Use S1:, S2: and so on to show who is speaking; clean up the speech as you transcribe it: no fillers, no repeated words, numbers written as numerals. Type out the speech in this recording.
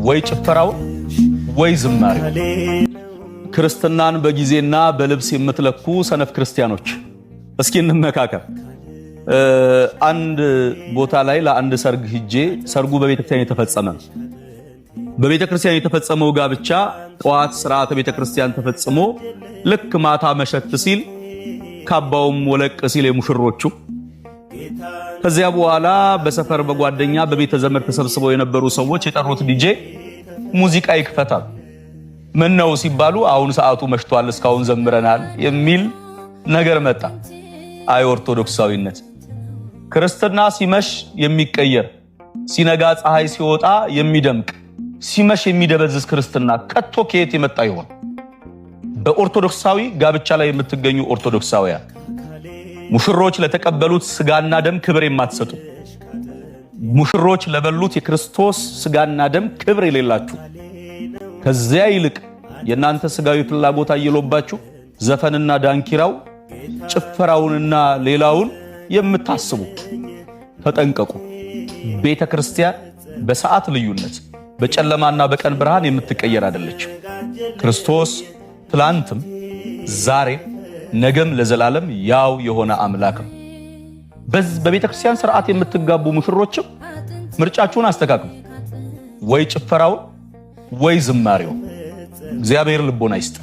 S1: ወይ ጭፈራው ወይ ዝማሬው። ክርስትናን በጊዜና በልብስ የምትለኩ ሰነፍ ክርስቲያኖች እስኪ እንመካከር። አንድ ቦታ ላይ ለአንድ ሰርግ ሂጄ ሰርጉ በቤተክርስቲያን የተፈጸመ ነው። በቤተክርስቲያን የተፈጸመው ጋብቻ ጧት ሥርዓተ ቤተክርስቲያን ተፈጽሞ ልክ ማታ መሸት ሲል ካባውም ወለቅ ሲል የሙሽሮቹ ከዚያ በኋላ በሰፈር በጓደኛ በቤተ ዘመድ ተሰብስበው የነበሩ ሰዎች የጠሩት ዲጄ ሙዚቃ ይክፈታል። ምን ነው ሲባሉ አሁን ሰዓቱ መሽቷል እስካሁን ዘምረናል የሚል ነገር መጣ። አይ ኦርቶዶክሳዊነት! ክርስትና ሲመሽ የሚቀየር ሲነጋ ፀሐይ ሲወጣ የሚደምቅ ሲመሽ የሚደበዝዝ ክርስትና ከቶ ከየት የመጣ ይሆን? በኦርቶዶክሳዊ ጋብቻ ላይ የምትገኙ ኦርቶዶክሳውያን ሙሽሮች ለተቀበሉት ስጋና ደም ክብር የማትሰጡ ሙሽሮች ለበሉት የክርስቶስ ስጋና ደም ክብር የሌላችሁ ከዚያ ይልቅ የናንተ ስጋዊ ፍላጎት አይሎባችሁ ዘፈንና ዳንኪራው ጭፈራውንና ሌላውን የምታስቡ ተጠንቀቁ። ቤተክርስቲያን በሰዓት ልዩነት በጨለማና በቀን ብርሃን የምትቀየር አይደለች። ክርስቶስ ትላንትም ዛሬ ነገም ለዘላለም ያው የሆነ አምላክ ነው። በቤተክርስቲያን ሥርዓት የምትጋቡ ሙሽሮችም ምርጫችሁን አስተካክሉ። ወይ ጭፈራው ወይ ዝማሬው። እግዚአብሔር ልቦና ይስጥ።